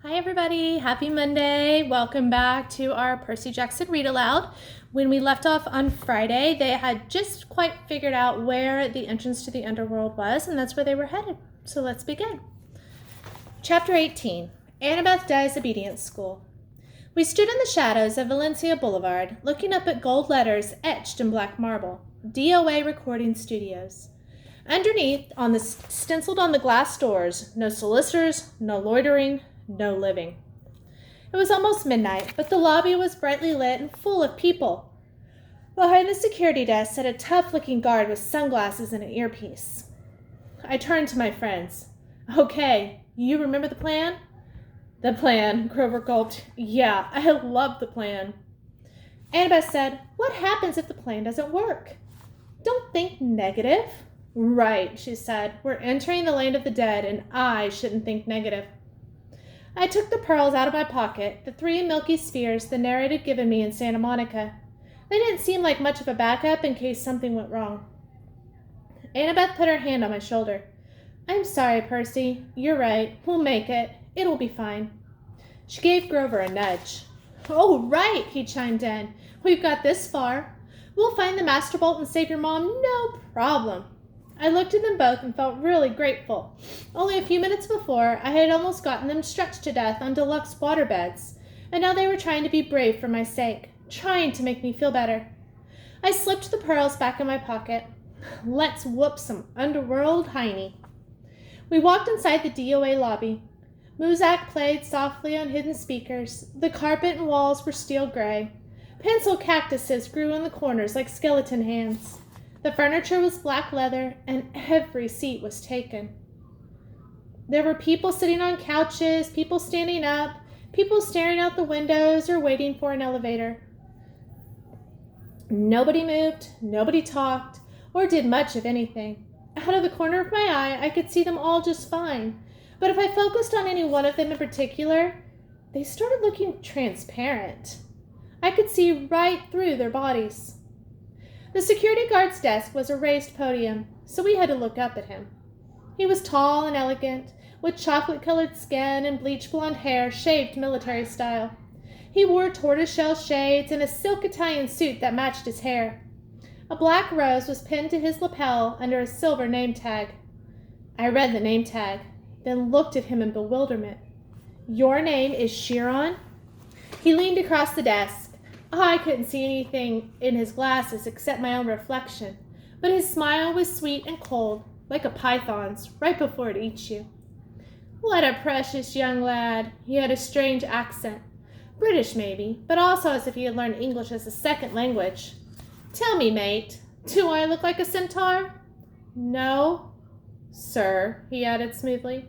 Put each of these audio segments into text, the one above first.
Hi everybody, happy Monday. Welcome back to our Percy Jackson Read Aloud. When we left off on Friday, they had just quite figured out where the entrance to the Underworld was, and that's where they were headed. So let's begin. Chapter 18, Annabeth Dies Obedience School. We stood in the shadows of Valencia Boulevard, looking up at gold letters etched in black marble, DOA Recording Studios. Underneath, stenciled on the glass doors, no solicitors, no loitering, no living. It was almost midnight, but the lobby was brightly lit and full of people. Behind the security desk sat a tough-looking guard with sunglasses and an earpiece. I turned to my friends. Okay, you remember the plan? The plan, Grover gulped. Yeah, I love the plan. Annabeth said, what happens if the plan doesn't work? Don't think negative. Right, she said. We're entering the land of the dead, and I shouldn't think negative. I took the pearls out of my pocket, the 3 milky spheres the narrator had given me in Santa Monica. They didn't seem like much of a backup in case something went wrong. Annabeth put her hand on my shoulder. I'm sorry, Percy. You're right. We'll make it. It'll be fine. She gave Grover a nudge. Oh, right, he chimed in. We've got this far. We'll find the Master Bolt and save your mom, no problem. I looked at them both and felt really grateful. Only a few minutes before, I had almost gotten them stretched to death on deluxe waterbeds, and now they were trying to be brave for my sake, trying to make me feel better. I slipped the pearls back in my pocket. Let's whoop some Underworld hiney. We walked inside the DOA lobby. Muzak played softly on hidden speakers. The carpet and walls were steel gray. Pencil cactuses grew in the corners like skeleton hands. The furniture was black leather, and every seat was taken. There were people sitting on couches, people standing up, people staring out the windows or waiting for an elevator. Nobody moved, nobody talked, or did much of anything. Out of the corner of my eye, I could see them all just fine, but if I focused on any one of them in particular, they started looking transparent. I could see right through their bodies. The security guard's desk was a raised podium, so we had to look up at him. He was tall and elegant, with chocolate-colored skin and bleach blonde hair shaved military style. He wore tortoiseshell shades and a silk Italian suit that matched his hair. A black rose was pinned to his lapel under a silver name tag. I read the name tag, then looked at him in bewilderment. Your name is Chiron? He leaned across the desk. I couldn't see anything in his glasses except my own reflection, but his smile was sweet and cold, like a python's, right before it eats you. What a precious young lad. He had a strange accent. British, maybe, but also as if he had learned English as a second language. Tell me, mate, do I look like a centaur? No. Sir, he added smoothly.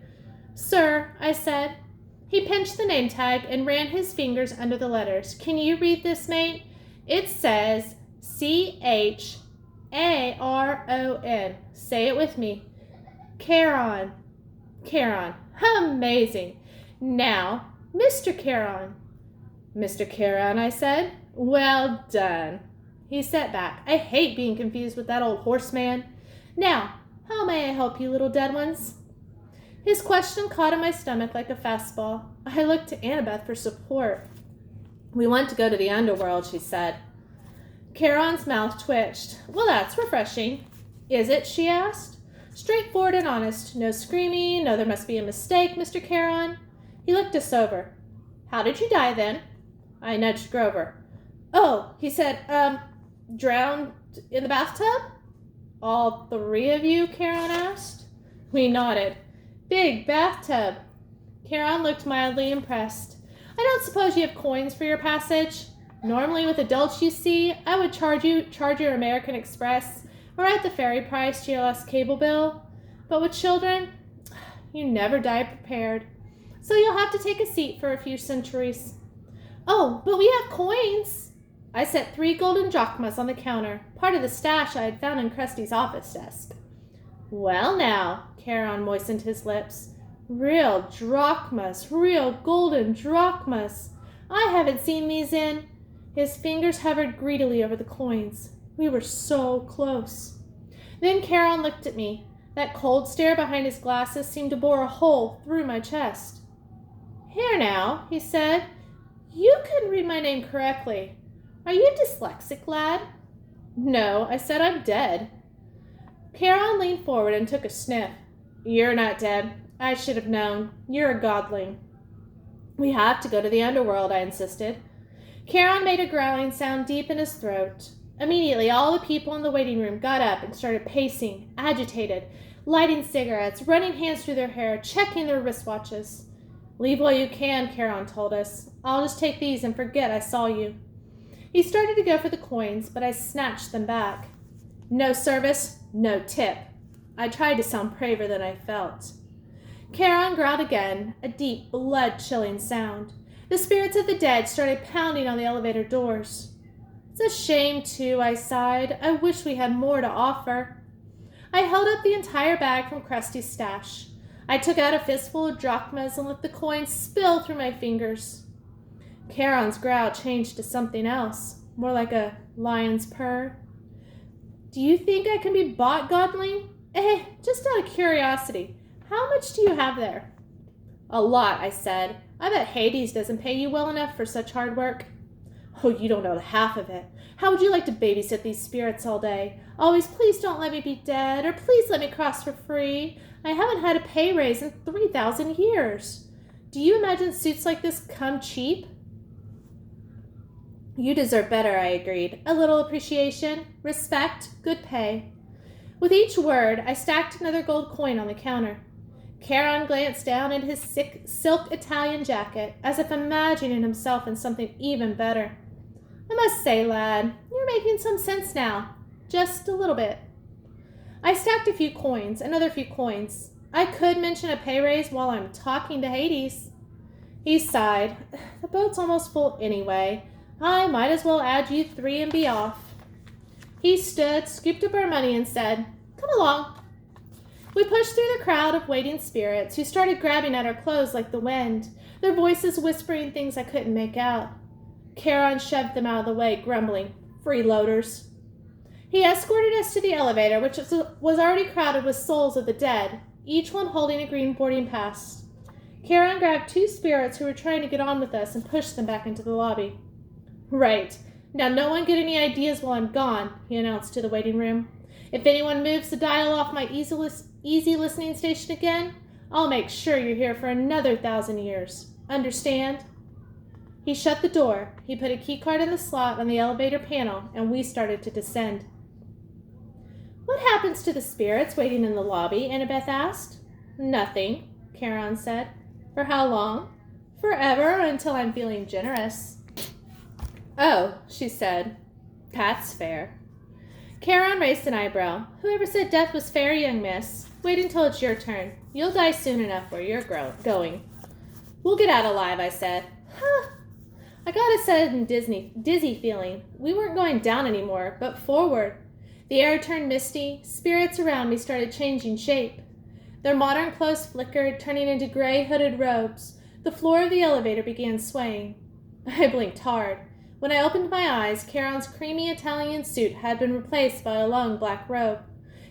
Sir, I said. He pinched the name tag and ran his fingers under the letters. Can you read this, mate? It says Charon. Say it with me. Charon. Charon. Amazing. Now, Mr. Charon. Mr. Charon, I said. Well done. He sat back. I hate being confused with that old horseman. Now, how may I help you, little dead ones? His question caught in my stomach like a fastball. I looked to Annabeth for support. We want to go to the Underworld, she said. Charon's mouth twitched. Well, that's refreshing. Is it? She asked. Straightforward and honest. No screaming. No, there must be a mistake, Mr. Charon. He looked us over. How did you die, then? I nudged Grover. Oh, he said, drowned in the bathtub? All 3 of you? Charon asked. We nodded. Big bathtub. Charon looked mildly impressed. I don't suppose you have coins for your passage? Normally with adults, you see, I would charge your American Express or at the ferry price to your last cable bill. But with children, you never die prepared. So you'll have to take a seat for a few centuries. Oh, but we have coins. I set 3 golden drachmas on the counter, part of the stash I had found in Krusty's office desk. Well now, Charon moistened his lips. Real drachmas, real golden drachmas. I haven't seen these in. His fingers hovered greedily over the coins. We were so close. Then Charon looked at me. That cold stare behind his glasses seemed to bore a hole through my chest. Here There now, he said. You couldn't read my name correctly. Are you dyslexic, lad? No, I said I'm dead. Charon leaned forward and took a sniff. You're not dead. I should have known. You're a godling. We have to go to the Underworld, I insisted. Charon made a growling sound deep in his throat. Immediately, all the people in the waiting room got up and started pacing, agitated, lighting cigarettes, running hands through their hair, checking their wristwatches. Leave while you can, Charon told us. I'll just take these and forget I saw you. He started to go for the coins, but I snatched them back. No service, no tip. I tried to sound braver than I felt. Charon growled again, a deep, blood-chilling sound. The spirits of the dead started pounding on the elevator doors. It's a shame, too, I sighed. I wish we had more to offer. I held up the entire bag from Krusty's stash. I took out a fistful of drachmas and let the coins spill through my fingers. Charon's growl changed to something else, more like a lion's purr. Do you think I can be bought, godling? Just out of curiosity, how much do you have there? A lot, I said. I bet Hades doesn't pay you well enough for such hard work. Oh, you don't know the half of it. How would you like to babysit these spirits all day? Always, please don't let me be dead, or please let me cross for free. I haven't had a pay raise in 3,000 years. Do you imagine suits like this come cheap? You deserve better, I agreed. A little appreciation, respect, good pay. With each word, I stacked another gold coin on the counter. Charon glanced down at his silk Italian jacket, as if imagining himself in something even better. I must say, lad, you're making some sense now. Just a little bit. I stacked a few coins, another few coins. I could mention a pay raise while I'm talking to Hades. He sighed. The boat's almost full anyway. I might as well add you 3 and be off. He stood, scooped up our money, and said, Come along. We pushed through the crowd of waiting spirits who started grabbing at our clothes like the wind, their voices whispering things I couldn't make out. Charon shoved them out of the way, grumbling, Freeloaders. He escorted us to the elevator, which was already crowded with souls of the dead, each one holding a green boarding pass. Charon grabbed 2 spirits who were trying to get on with us and pushed them back into the lobby. Right. Now no one get any ideas while I'm gone, he announced to the waiting room. If anyone moves the dial off my easy listening station again, I'll make sure you're here for another 1,000 years. Understand? He shut the door. He put a keycard in the slot on the elevator panel, and we started to descend. What happens to the spirits waiting in the lobby? Annabeth asked. Nothing, Charon said. For how long? Forever, until I'm feeling generous. Oh, she said. That's fair. Charon raised an eyebrow. Whoever said death was fair, young miss? Wait until it's your turn. You'll die soon enough where you're going. We'll get out alive, I said. Huh. I got a sudden dizzy feeling. We weren't going down anymore, but forward. The air turned misty. Spirits around me started changing shape. Their modern clothes flickered, turning into gray hooded robes. The floor of the elevator began swaying. I blinked hard. When I opened my eyes, Charon's creamy Italian suit had been replaced by a long black robe.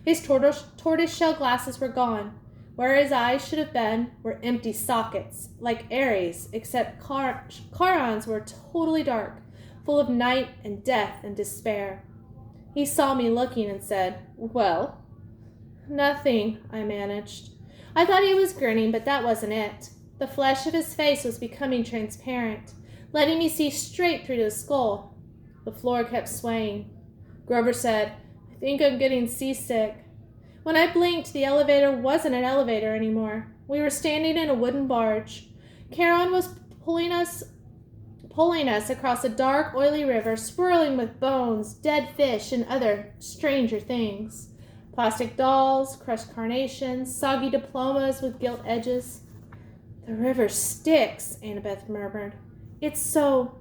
His tortoiseshell glasses were gone. Where his eyes should have been were empty sockets, like Ares, except Charon's were totally dark, full of night and death and despair. He saw me looking and said, Well? Nothing, I managed. I thought he was grinning, but that wasn't it. The flesh of his face was becoming transparent, letting me see straight through his skull. The floor kept swaying. Grover said, I think I'm getting seasick. When I blinked, the elevator wasn't an elevator anymore. We were standing in a wooden barge. Charon was pulling us across a dark, oily river, swirling with bones, dead fish, and other stranger things. Plastic dolls, crushed carnations, soggy diplomas with gilt edges. The river sticks, Annabeth murmured. It's so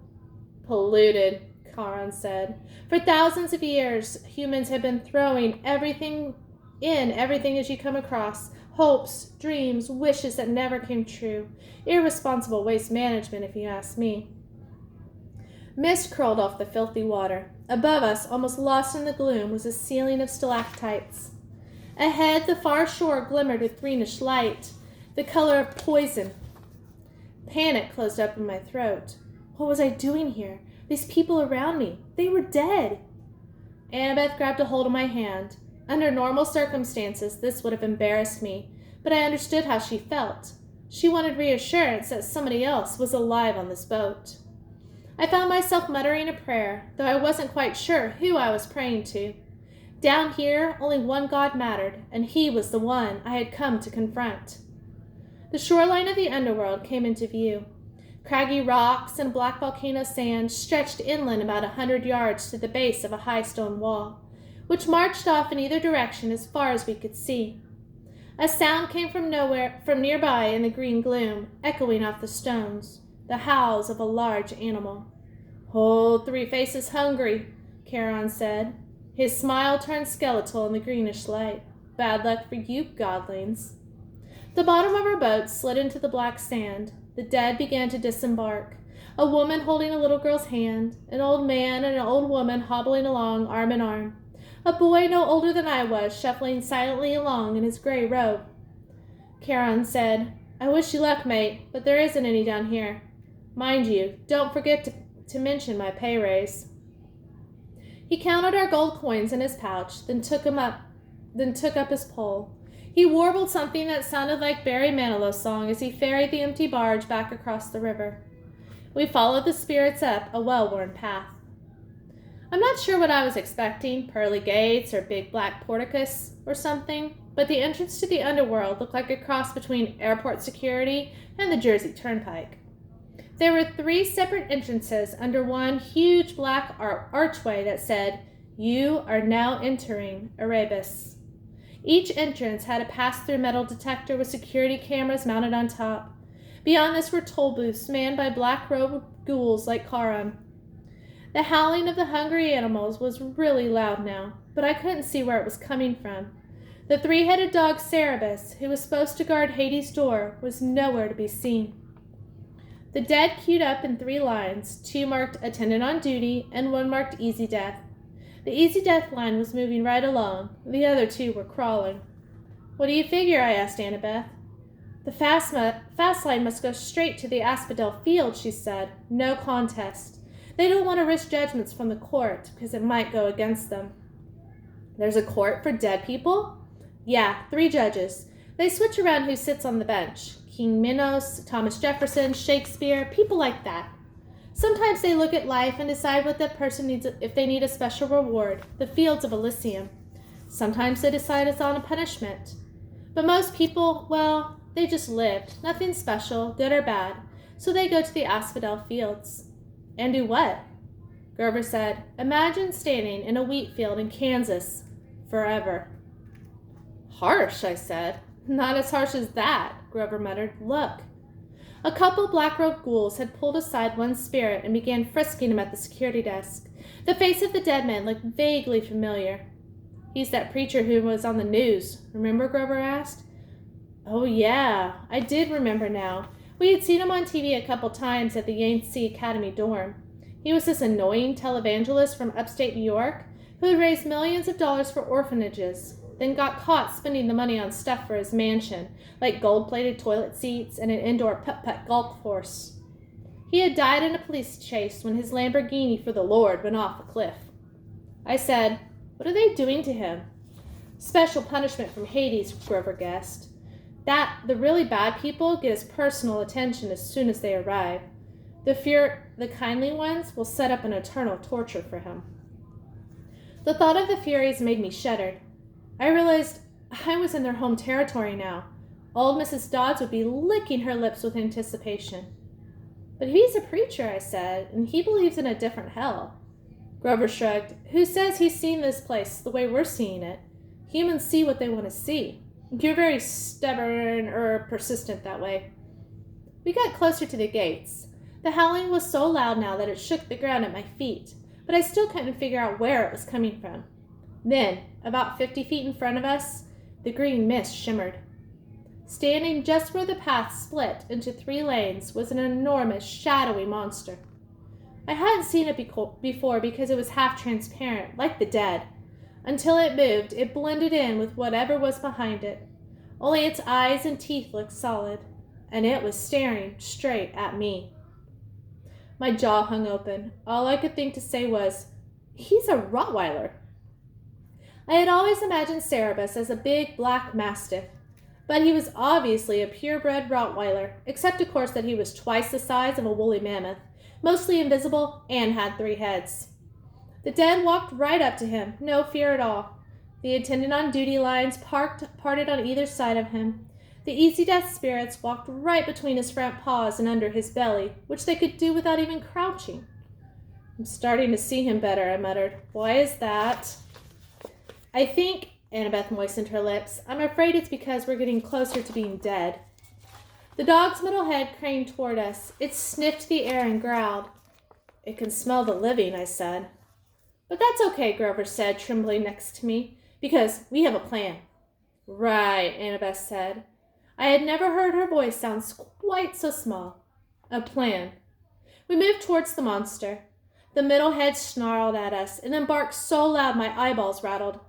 polluted, Charon said. For thousands of years, humans have been throwing everything as you come across. Hopes, dreams, wishes that never came true. Irresponsible waste management, if you ask me. Mist curled off the filthy water. Above us, almost lost in the gloom, was a ceiling of stalactites. Ahead, the far shore glimmered with greenish light, the color of poison. Panic closed up in my throat. What was I doing here? These people around me, they were dead. Annabeth grabbed a hold of my hand. Under normal circumstances, this would have embarrassed me, but I understood how she felt. She wanted reassurance that somebody else was alive on this boat. I found myself muttering a prayer, though I wasn't quite sure who I was praying to. Down here, only one God mattered, and he was the one I had come to confront. The shoreline of the Underworld came into view. Craggy rocks and black volcano sand stretched inland about 100 yards to the base of a high stone wall, which marched off in either direction as far as we could see. A sound came from nearby in the green gloom, echoing off the stones, the howls of a large animal. "Old Three-Face is hungry," Charon said. His smile turned skeletal in the greenish light. "Bad luck for you, godlings." The bottom of our boat slid into the black sand. The dead began to disembark. A woman holding a little girl's hand, an old man and an old woman hobbling along arm in arm. A boy no older than I was, shuffling silently along in his gray robe. Charon said, "I wish you luck, mate, but there isn't any down here. Mind you, don't forget to mention my pay raise." He counted our gold coins in his pouch, then took up his pole. He warbled something that sounded like Barry Manilow's song as he ferried the empty barge back across the river. We followed the spirits up a well-worn path. I'm not sure what I was expecting, pearly gates or big black porticus or something, but the entrance to the Underworld looked like a cross between airport security and the Jersey Turnpike. There were 3 separate entrances under one huge black archway that said, "You are now entering Erebus." Each entrance had a pass-through metal detector with security cameras mounted on top. Beyond this were toll booths manned by black-robed ghouls like Charon. The howling of the hungry animals was really loud now, but I couldn't see where it was coming from. The 3-headed dog Cerberus, who was supposed to guard Hades' door, was nowhere to be seen. The dead queued up in 3 lines, 2 marked attendant on duty and 1 marked easy death. The easy death line was moving right along. The other 2 were crawling. "What do you figure?" I asked Annabeth. "The fast line must go straight to the Asphodel Field," she said. "No contest. They don't want to risk judgments from the court because it might go against them." "There's a court for dead people?" "Yeah, 3 judges. They switch around who sits on the bench. King Minos, Thomas Jefferson, Shakespeare, people like that. Sometimes they look at life and decide what that person needs if they need a special reward, the fields of Elysium. Sometimes they decide it's on a punishment. But most people, well, they just lived. Nothing special, good or bad. So they go to the Asphodel Fields." "And do what?" Grover said, "Imagine standing in a wheat field in Kansas forever." "Harsh," I said. "Not as harsh as that," Grover muttered. "Look." A couple black-robed ghouls had pulled aside one spirit and began frisking him at the security desk. The face of the dead man looked vaguely familiar. "He's that preacher who was on the news, remember?" Grover asked. Oh yeah, I did remember now. We had seen him on TV a couple times at the Yancey Academy dorm. He was this annoying televangelist from upstate New York who had raised millions of dollars for orphanages, then got caught spending the money on stuff for his mansion, like gold-plated toilet seats and an indoor putt-putt golf course. He had died in a police chase when his Lamborghini for the Lord went off a cliff. I said, "What are they doing to him?" "Special punishment from Hades," Grover guessed. The really bad people get his personal attention as soon as they arrive. The kindly ones will set up an eternal torture for him. The thought of the Furies made me shudder. I realized I was in their home territory now. Old Mrs. Dodds would be licking her lips with anticipation. "But he's a preacher," I said, "and he believes in a different hell." Grover shrugged. "Who says he's seen this place the way we're seeing it? Humans see what they want to see. You're very stubborn or persistent that way." We got closer to the gates. The howling was so loud now that it shook the ground at my feet, but I still couldn't figure out where it was coming from. Then, about 50 feet in front of us, the green mist shimmered. Standing just where the path split into 3 lanes was an enormous, shadowy monster. I hadn't seen it before because it was half transparent, like the dead. Until it moved, it blended in with whatever was behind it. Only its eyes and teeth looked solid. and it was staring straight at me. My jaw hung open. All I could think to say was, "He's a Rottweiler." I had always imagined Cerebus as a big black mastiff, but he was obviously a purebred Rottweiler, except of course that he was twice the size of a woolly mammoth, mostly invisible, and had 3 heads. The dead walked right up to him, no fear at all. The attendant on duty lines parted on either side of him. The Easy Death spirits walked right between his front paws and under his belly, which they could do without even crouching. "I'm starting to see him better," I muttered. "Why is that?" "I think," Annabeth moistened her lips, "I'm afraid it's because we're getting closer to being dead." The dog's middle head craned toward us. It sniffed the air and growled. "It can smell the living," I said. "But that's okay," Grover said, trembling next to me, "because we have a plan." "Right," Annabeth said. I had never heard her voice sound quite so small. "A plan." We moved towards the monster. The middle head snarled at us and then barked so loud my eyeballs rattled.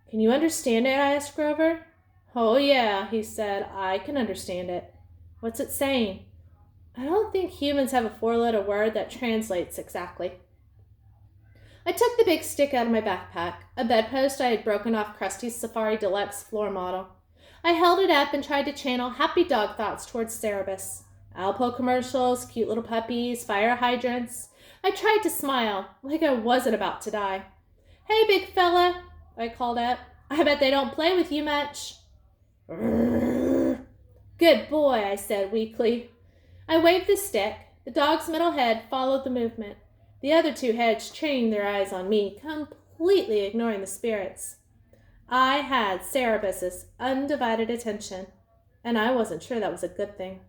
"Can you understand it?" I asked Grover. "Oh yeah," he said. "I can understand it." "What's it saying?" "I don't think humans have a 4-letter word that translates exactly." I took the big stick out of my backpack, a bedpost I had broken off Krusty's Safari Deluxe floor model. I held it up and tried to channel happy dog thoughts towards Cerebus. Alpo commercials, cute little puppies, fire hydrants. I tried to smile, like I wasn't about to die. "Hey, big fella," I called out. "I bet they don't play with you much." "Good boy," I said weakly. I waved the stick. The dog's middle head followed the movement. The other 2 heads trained their eyes on me, completely ignoring the spirits. I had Cerebus's undivided attention, and I wasn't sure that was a good thing.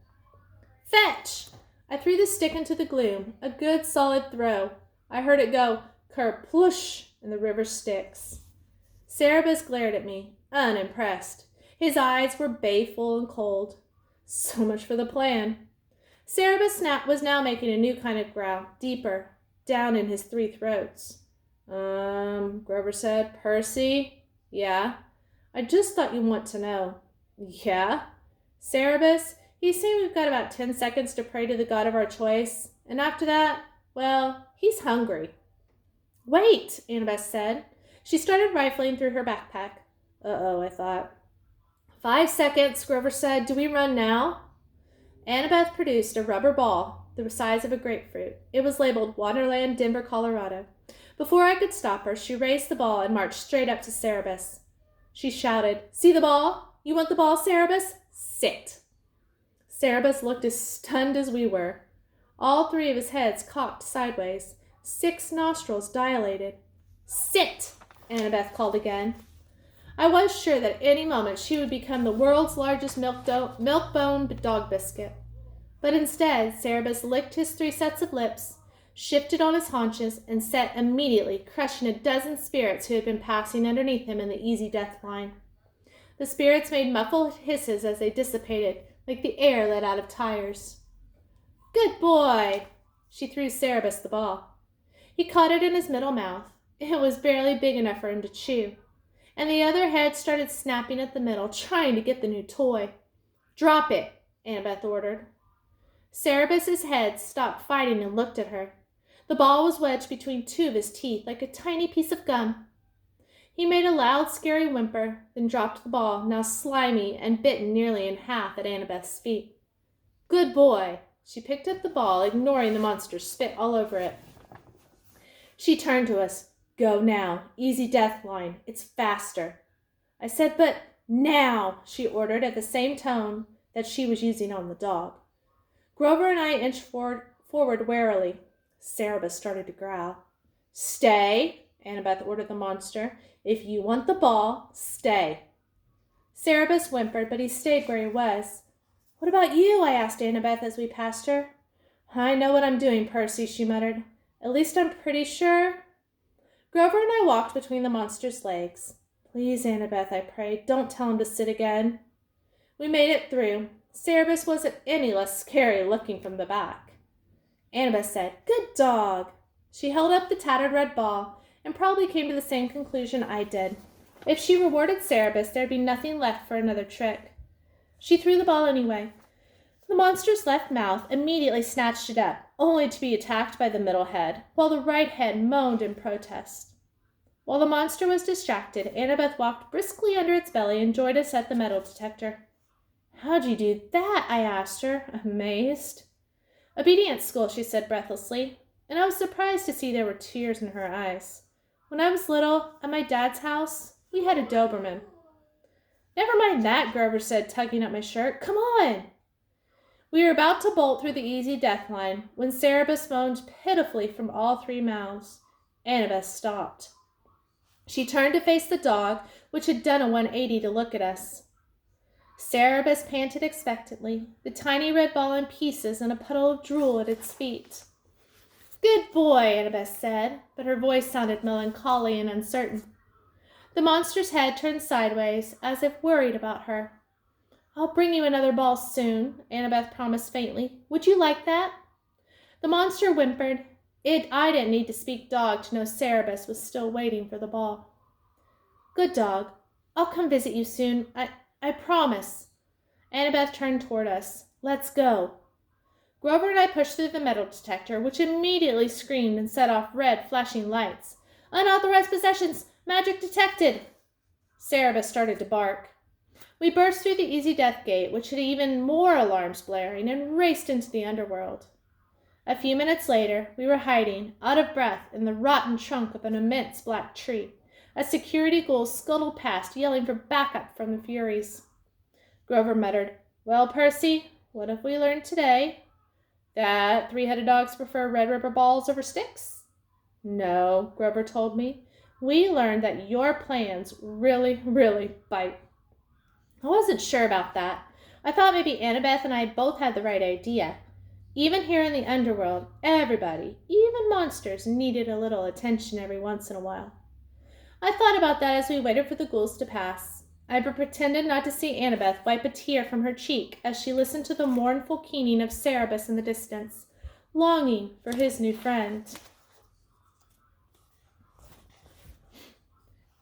"Fetch!" I threw the stick into the gloom, a good solid throw. I heard it go kerplush in the river Styx. Cerebus glared at me, unimpressed. His eyes were baleful and cold. So much for the plan. Cerebus was now making a new kind of growl, deeper, down in his 3 throats. Grover said. "Percy?" "Yeah." "I just thought you'd want to know." "Yeah?" "Cerebus, he's saying we've got about 10 seconds to pray to the god of our choice, and after that, well, he's hungry." "Wait," Annabeth said. She started rifling through her backpack. Uh-oh, I thought. 5 seconds, Grover said. "Do we run now?" Annabeth produced a rubber ball the size of a grapefruit. It was labeled Waterland, Denver, Colorado. Before I could stop her, she raised the ball and marched straight up to Cerebus. She shouted, "See the ball? You want the ball, Cerebus? Sit." Cerebus looked as stunned as we were. All 3 of his heads cocked sideways. 6 nostrils dilated. "Sit," Annabeth called again. I was sure that at any moment she would become the world's largest milk-bone dog biscuit. But instead, Cerebus licked his 3 sets of lips, shifted on his haunches, and sat immediately, crushing a dozen spirits who had been passing underneath him in the Easy Death line. The spirits made muffled hisses as they dissipated, like the air let out of tires. "Good boy!" She threw Cerebus the ball. He caught it in his middle mouth. It was barely big enough for him to chew. And the other head started snapping at the middle, trying to get the new toy. "Drop it," Annabeth ordered. Cerebus's head stopped fighting and looked at her. The ball was wedged between 2 of his teeth, like a tiny piece of gum. He made a loud, scary whimper, then dropped the ball, now slimy and bitten nearly in half at Annabeth's feet. "Good boy." She picked up the ball, ignoring the monster's spit all over it. She turned to us. "Go now. Easy Death line. It's faster." I said, "But now," she ordered at the same tone that she was using on the dog. Grover and I inched forward warily. Cerebus started to growl. "Stay," Annabeth ordered the monster. "If you want the ball, stay." Cerebus whimpered, but he stayed where he was. "What about you?" I asked Annabeth as we passed her. "I know what I'm doing, Percy," she muttered. "At least I'm pretty sure." Grover and I walked between the monster's legs. "Please, Annabeth," I prayed, "don't tell him to sit again." We made it through. Cerebus wasn't any less scary looking from the back. Annabeth said, "Good dog." She held up the tattered red ball and probably came to the same conclusion I did. If she rewarded Cerebus, there'd be nothing left for another trick. She threw the ball anyway. The monster's left mouth immediately snatched it up, only to be attacked by the middle head, while the right head moaned in protest. While the monster was distracted, Annabeth walked briskly under its belly and joined us at the metal detector. "How'd you do that?" I asked her, amazed. "Obedience school," she said breathlessly, and I was surprised to see there were tears in her eyes. "When I was little, at my dad's house, we had a Doberman." "Never mind that," Grover said, tugging at my shirt. "Come on!" We were about to bolt through the easy death line when Cerebus moaned pitifully from all three mouths. Annabeth stopped. She turned to face the dog, which had done a 180 to look at us. Cerebus panted expectantly, the tiny red ball in pieces and a puddle of drool at its feet. "Good boy," Annabeth said, but her voice sounded melancholy and uncertain. The monster's head turned sideways, as if worried about her. "I'll bring you another ball soon," Annabeth promised faintly. "Would you like that?" The monster whimpered. I didn't need to speak dog to know Cerebus was still waiting for the ball. "Good dog. I'll come visit you soon. I promise." Annabeth turned toward us. "Let's go." Grover and I pushed through the metal detector, which immediately screamed and set off red, flashing lights. "Unauthorized possessions! Magic detected!" Cerebus started to bark. We burst through the easy death gate, which had even more alarms blaring, and raced into the underworld. A few minutes later, we were hiding, out of breath, in the rotten trunk of an immense black tree. A security ghoul scuttled past, yelling for backup from the Furies. Grover muttered, "Well, Percy, what have we learned today? That three-headed dogs prefer red rubber balls over sticks?" "No," Grover told me. "We learned that your plans really, really bite." I wasn't sure about that. I thought maybe Annabeth and I both had the right idea. Even here in the underworld, everybody, even monsters, needed a little attention every once in a while. I thought about that as we waited for the ghouls to pass. I pretended not to see Annabeth wipe a tear from her cheek as she listened to the mournful keening of Cerebus in the distance, longing for his new friend.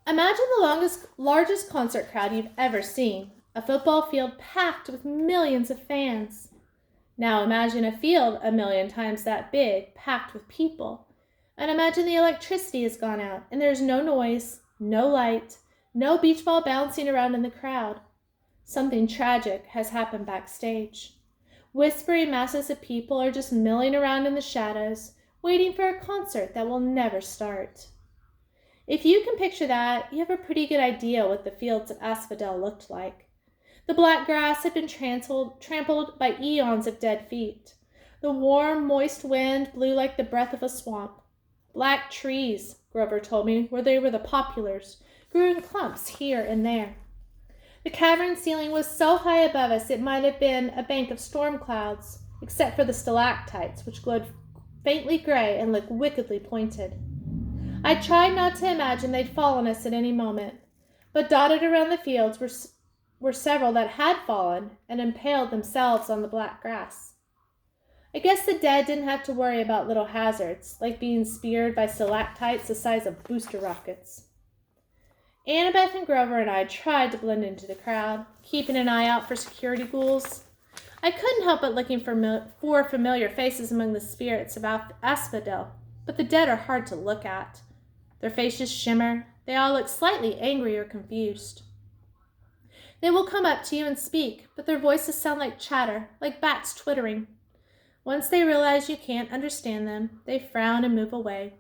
Imagine the largest concert crowd you've ever seen, a football field packed with millions of fans. Now imagine a field 1,000,000 times that big, packed with people. And imagine the electricity has gone out, and there's no noise, no light, no beach ball bouncing around in the crowd. Something tragic has happened backstage. Whispering masses of people are just milling around in the shadows, waiting for a concert that will never start. If you can picture that, you have a pretty good idea what the fields of Asphodel looked like. The black grass had been trampled by eons of dead feet. The warm, moist wind blew like the breath of a swamp. Black trees, Grover told me, where they were the poplars, grew in clumps here and there. The cavern ceiling was so high above us it might have been a bank of storm clouds, except for the stalactites, which glowed faintly gray and looked wickedly pointed. I tried not to imagine they'd fall on us at any moment, but dotted around the fields were several that had fallen and impaled themselves on the black grass. I guess the dead didn't have to worry about little hazards, like being speared by stalactites the size of booster rockets. Annabeth and Grover and I tried to blend into the crowd, keeping an eye out for security ghouls. I couldn't help but looking for familiar faces among the spirits of Asphodel, but the dead are hard to look at. Their faces shimmer. They all look slightly angry or confused. They will come up to you and speak, but their voices sound like chatter, like bats twittering. Once they realize you can't understand them, they frown and move away.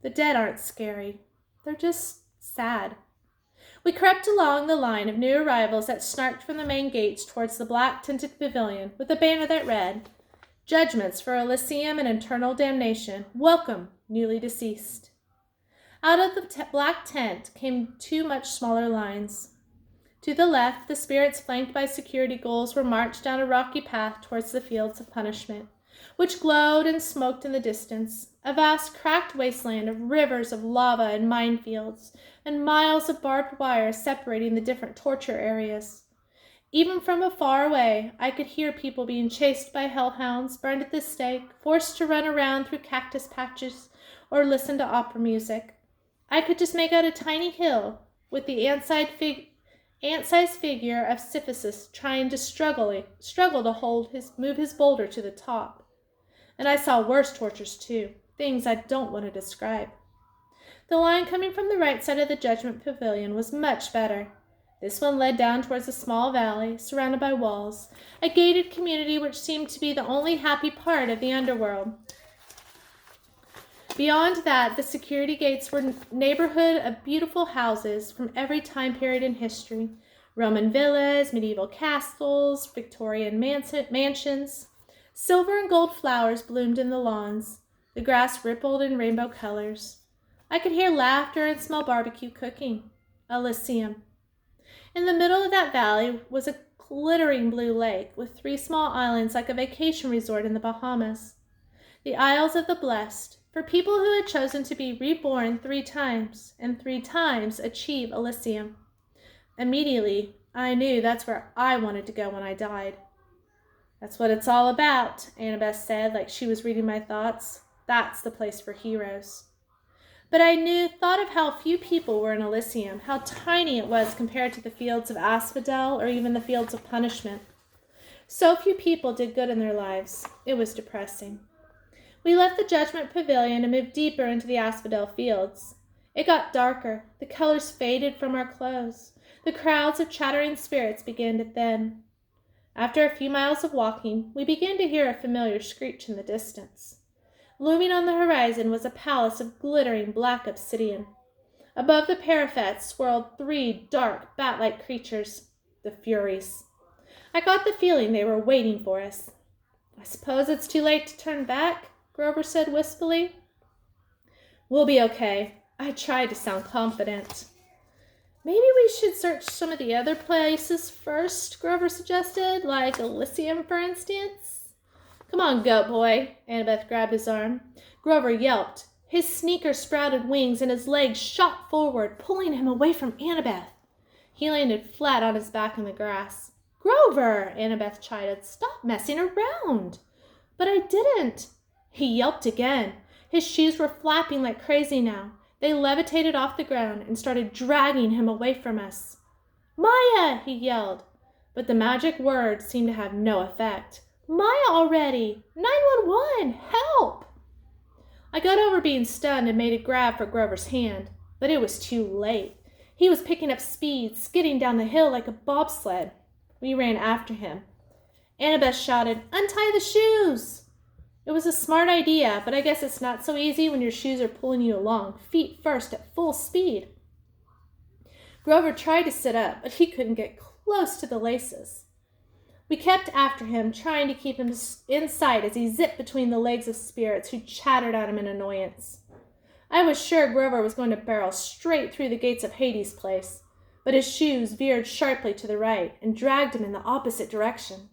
The dead aren't scary. They're just sad. We crept along the line of new arrivals that snarked from the main gates towards the black-tinted pavilion with a banner that read, "Judgments for Elysium and Eternal Damnation. Welcome, newly deceased." Out of the black tent came two much smaller lines. To the left, the spirits flanked by security ghouls were marched down a rocky path towards the fields of punishment, which glowed and smoked in the distance, a vast cracked wasteland of rivers of lava and minefields, and miles of barbed wire separating the different torture areas. Even from afar away, I could hear people being chased by hellhounds, burned at the stake, forced to run around through cactus patches, or listen to opera music. I could just make out a tiny hill with the ant-sized figure of Sisyphus trying to struggle to move his boulder to the top. And I saw worse tortures too, things I don't want to describe. The line coming from the right side of the Judgment Pavilion was much better. This one led down towards a small valley, surrounded by walls, a gated community which seemed to be the only happy part of the underworld. Beyond that, the security gates were a neighborhood of beautiful houses from every time period in history. Roman villas, medieval castles, Victorian mansions. Silver and gold flowers bloomed in the lawns. The grass rippled in rainbow colors. I could hear laughter and smell barbecue cooking. Elysium. In the middle of that valley was a glittering blue lake with 3 small islands like a vacation resort in the Bahamas. The Isles of the Blessed, for people who had chosen to be reborn 3 times and 3 times achieve Elysium. Immediately, I knew that's where I wanted to go when I died. That's what it's all about, Annabeth said, like she was reading my thoughts. That's the place for heroes. But I thought of how few people were in Elysium, how tiny it was compared to the fields of asphodel or even the fields of punishment. So few people did good in their lives. It was depressing. We left the Judgment Pavilion and moved deeper into the asphodel fields. It got darker. The colors faded from our clothes. The crowds of chattering spirits began to thin. After a few miles of walking, we began to hear a familiar screech in the distance. Looming on the horizon was a palace of glittering black obsidian. Above the parapet swirled 3 dark, bat-like creatures, the Furies. I got the feeling they were waiting for us. I suppose it's too late to turn back, Grover said wistfully. We'll be okay. I tried to sound confident. Maybe we should search some of the other places first, Grover suggested, like Elysium, for instance. Come on, goat boy. Annabeth grabbed his arm. Grover yelped. His sneakers sprouted wings and his legs shot forward, pulling him away from Annabeth. He landed flat on his back in the grass. Grover, Annabeth chided, stop messing around. But I didn't. He yelped again. His shoes were flapping like crazy now. They levitated off the ground and started dragging him away from us. Maya, he yelled. But the magic word seemed to have no effect. Maya already! 911! Help! I got over being stunned and made a grab for Grover's hand, but it was too late. He was picking up speed, skidding down the hill like a bobsled. We ran after him. Annabeth shouted, Untie the shoes! It was a smart idea, but I guess it's not so easy when your shoes are pulling you along, feet first at full speed. Grover tried to sit up, but he couldn't get close to the laces. We kept after him, trying to keep him in sight as he zipped between the legs of spirits who chattered at him in annoyance. I was sure Grover was going to barrel straight through the gates of Hades' place, but his shoes veered sharply to the right and dragged him in the opposite direction.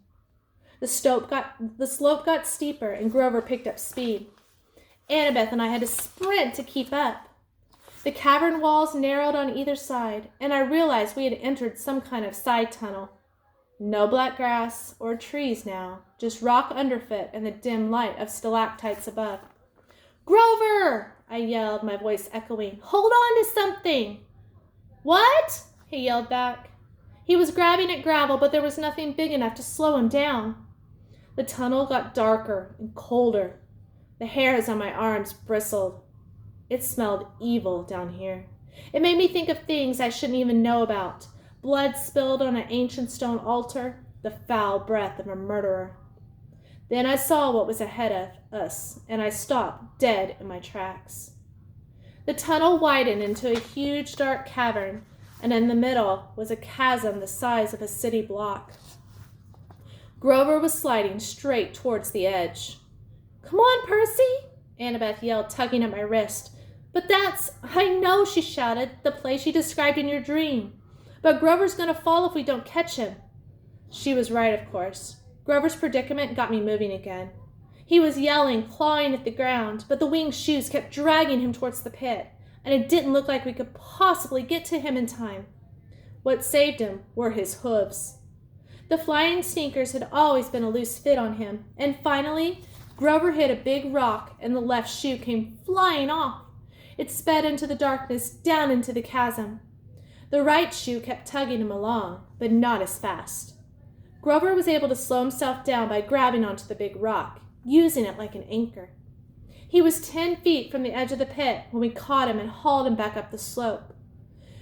The slope got steeper, and Grover picked up speed. Annabeth and I had to sprint to keep up. The cavern walls narrowed on either side, and I realized we had entered some kind of side tunnel. No black grass or trees now, just rock underfoot and the dim light of stalactites above. Grover! I yelled, my voice echoing. Hold on to something! What? He yelled back. He was grabbing at gravel, but there was nothing big enough to slow him down. The tunnel got darker and colder. The hairs on my arms bristled. It smelled evil down here. It made me think of things I shouldn't even know about. Blood spilled on an ancient stone altar, the foul breath of a murderer. Then I saw what was ahead of us, and I stopped dead in my tracks. The tunnel widened into a huge dark cavern, and in the middle was a chasm the size of a city block. Grover was sliding straight towards the edge. Come on, Percy, Annabeth yelled, tugging at my wrist. But I know, she shouted, the place you described in your dream. But Grover's going to fall if we don't catch him. She was right, of course. Grover's predicament got me moving again. He was yelling, clawing at the ground, but the winged shoes kept dragging him towards the pit, and it didn't look like we could possibly get to him in time. What saved him were his hooves. The flying sneakers had always been a loose fit on him, and finally, Grover hit a big rock, and the left shoe came flying off. It sped into the darkness, down into the chasm. The right shoe kept tugging him along, but not as fast. Grover was able to slow himself down by grabbing onto the big rock, using it like an anchor. He was 10 feet from the edge of the pit when we caught him and hauled him back up the slope.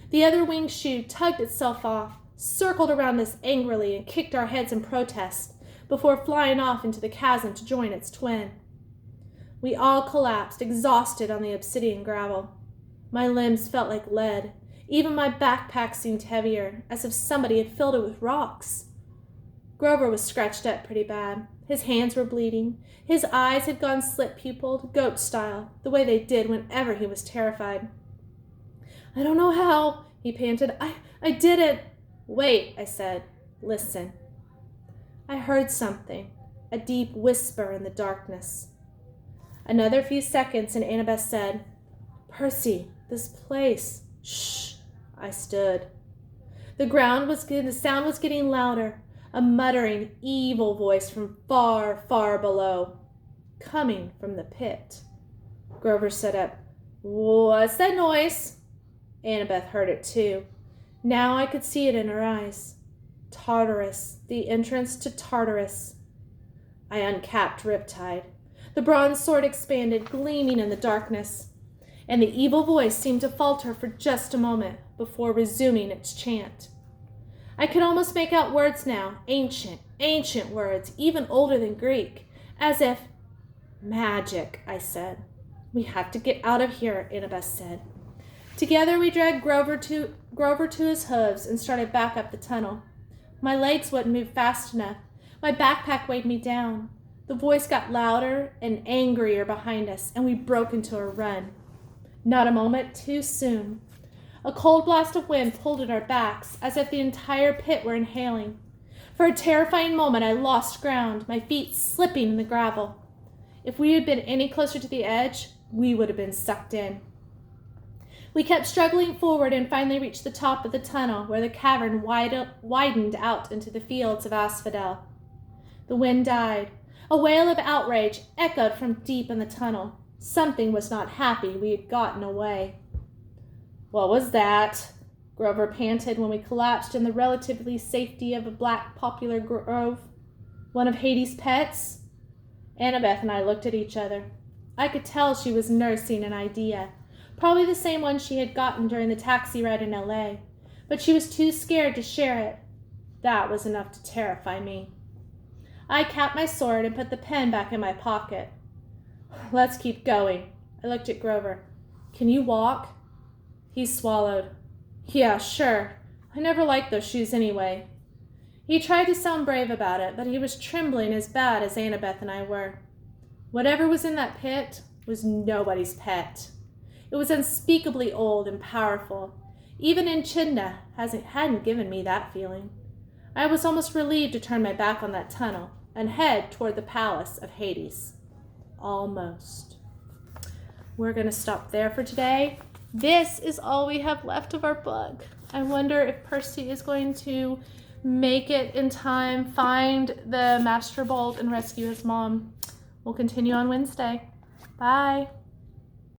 The other winged shoe tugged itself off, circled around us angrily, and kicked our heads in protest before flying off into the chasm to join its twin. We all collapsed, exhausted on the obsidian gravel. My limbs felt like lead. Even my backpack seemed heavier, as if somebody had filled it with rocks. Grover was scratched up pretty bad. His hands were bleeding. His eyes had gone slit-pupiled, goat style, the way they did whenever he was terrified. "I don't know how," he panted. I did it." "Wait," I said. "Listen." I heard something, a deep whisper in the darkness. Another few seconds, and Annabeth said, "Percy, this place." "Shh." I stood. The sound was getting louder, a muttering, evil voice from far, far below, coming from the pit. Grover sat up. "What's that noise?" Annabeth heard it too. Now I could see it in her eyes. Tartarus, the entrance to Tartarus. I uncapped Riptide. The bronze sword expanded, gleaming in the darkness, and the evil voice seemed to falter for just a moment before resuming its chant. I could almost make out words now, ancient, ancient words, even older than Greek, as if... "Magic," I said. "We have to get out of here," Annabeth said. Together we dragged Grover to his hooves and started back up the tunnel. My legs wouldn't move fast enough. My backpack weighed me down. The voice got louder and angrier behind us, and we broke into a run. Not a moment too soon. A cold blast of wind pulled at our backs, as if the entire pit were inhaling. For a terrifying moment, I lost ground, my feet slipping in the gravel. If we had been any closer to the edge, we would have been sucked in. We kept struggling forward and finally reached the top of the tunnel, where the cavern widened out into the fields of asphodel. The wind died. A wail of outrage echoed from deep in the tunnel. Something was not happy we had gotten away. "What was that?" Grover panted when we collapsed in the relatively safety of a black poplar grove. "One of Hades' pets?" Annabeth and I looked at each other. I could tell she was nursing an idea, probably the same one she had gotten during the taxi ride in LA, but she was too scared to share it. That was enough to terrify me. I capped my sword and put the pen back in my pocket. "Let's keep going." I looked at Grover. "Can you walk?" He swallowed. "Yeah, sure. I never liked those shoes anyway." He tried to sound brave about it, but he was trembling as bad as Annabeth and I were. Whatever was in that pit was nobody's pet. It was unspeakably old and powerful. Even Enchinda hadn't given me that feeling. I was almost relieved to turn my back on that tunnel and head toward the palace of Hades. Almost. We're going to stop there for today. This is all we have left of our book. I wonder if Percy is going to make it in time, find the Master Bolt, and rescue his mom. We'll continue on Wednesday. Bye.